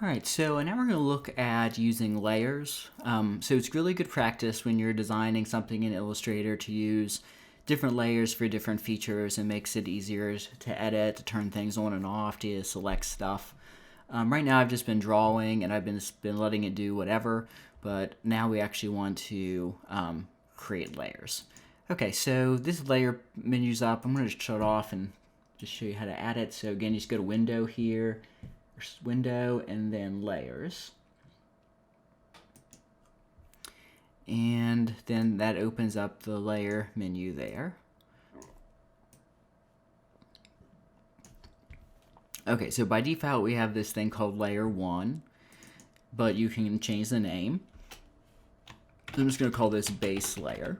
Alright, so now we're going to look at using layers. So it's really good practice when you're designing something in Illustrator to use different layers for different features. It makes it easier to edit, to turn things on and off, to select stuff. Right now I've just been drawing and I've been letting it do whatever, but now we actually want to create layers. Okay, so this layer menu's up. I'm going to shut off and just show you how to add it. So again, you just go to Window here, Window, and then Layers. And then that opens up the layer menu there. Okay, so by default we have this thing called Layer 1, but you can change the name. I'm just going to call this Base Layer.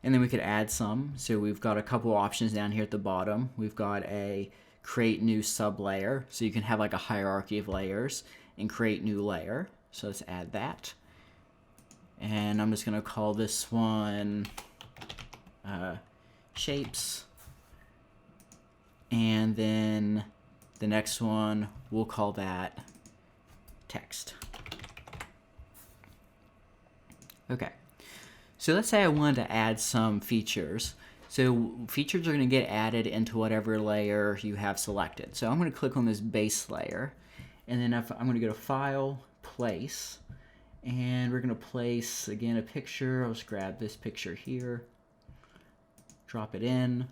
And then we could add some. So we've got a couple options down here at the bottom. We've got a create new sublayer, so you can have like a hierarchy of layers and create new layer. So let's add that. And I'm just going to call this one shapes. And then the next one, we'll call that text. Okay. So let's say I wanted to add some features. So features are going to get added into whatever layer you have selected. So I'm going to click on this base layer, and then I'm going to go to File, Place, and we're going to place, again, a picture. I'll just grab this picture here, drop it in,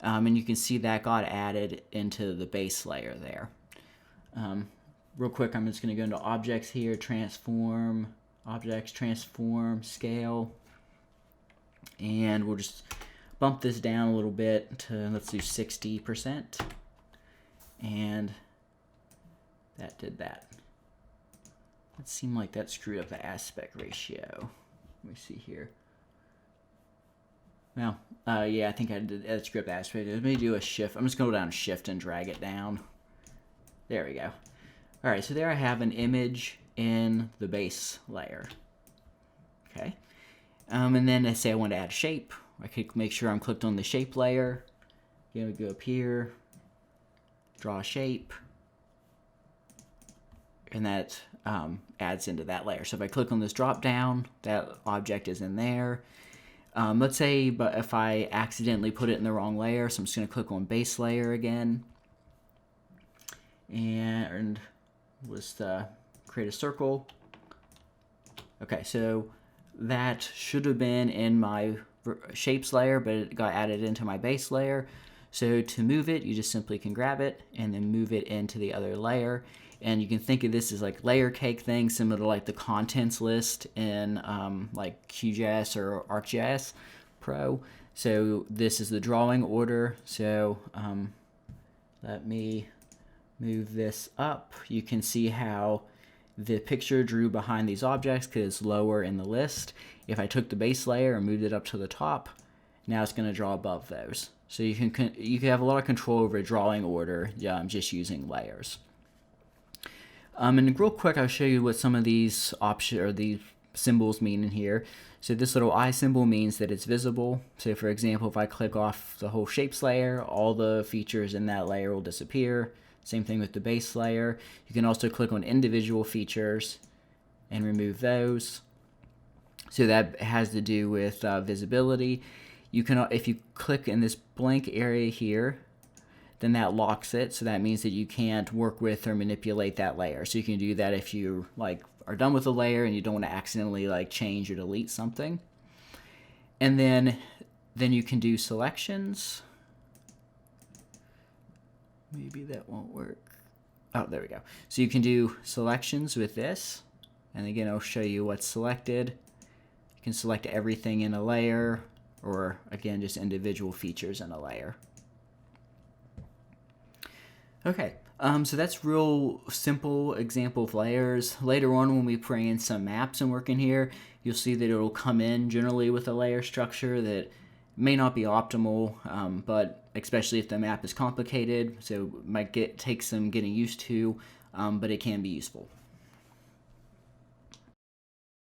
and you can see that got added into the base layer there. Real quick, I'm just going to go into Objects here, Transform, Objects, Transform, Scale, and we'll just bump this down a little bit to, let's do 60%, and that did that. It seemed like that screwed up the aspect ratio. Let me see here. Well, yeah, I think I did screw up the aspect ratio. Let me do a shift. I'm just going to go down Shift and drag it down. There we go. All right, so there I have an image in the base layer. Okay. And then let's say I want to add a shape. I could make sure I'm clicked on the shape layer. Again, we go up here, draw a shape, and that adds into that layer. So if I click on this drop down, that object is in there. Let's say, but if I accidentally put it in the wrong layer, so I'm just going to click on base layer again, and let's create a circle. Okay, so that should have been in my shapes layer, but it got added into my base layer. So to move it, you just simply can grab it and then move it into the other layer. And you can think of this as like layer cake thing, similar to like the contents list in like QGIS or ArcGIS Pro. So this is the drawing order. So let me move this up. You can see how the picture drew behind these objects because it's lower in the list. If I took the base layer and moved it up to the top, now it's going to draw above those. So you can have a lot of control over drawing order just using layers. And real quick, I'll show you what some of these options or these symbols mean in here. So this little eye symbol means that it's visible. So for example, if I click off the whole shapes layer, all the features in that layer will disappear. Same thing with the base layer. You can also click on individual features and remove those. So that has to do with visibility. You can, if you click in this blank area here, then that locks it. So that means that you can't work with or manipulate that layer. So you can do that if you are done with the layer and you don't want to accidentally change or delete something. And then you can do selections. Maybe that won't work. Oh, there we go. So you can do selections with this. And again, I'll show you what's selected. You can select everything in a layer, or again, just individual features in a layer. Okay, so that's real simple example of layers. Later on, when we bring in some maps and work in here, you'll see that it'll come in generally with a layer structure that may not be optimal, but especially if the map is complicated, so it might take some getting used to, but it can be useful.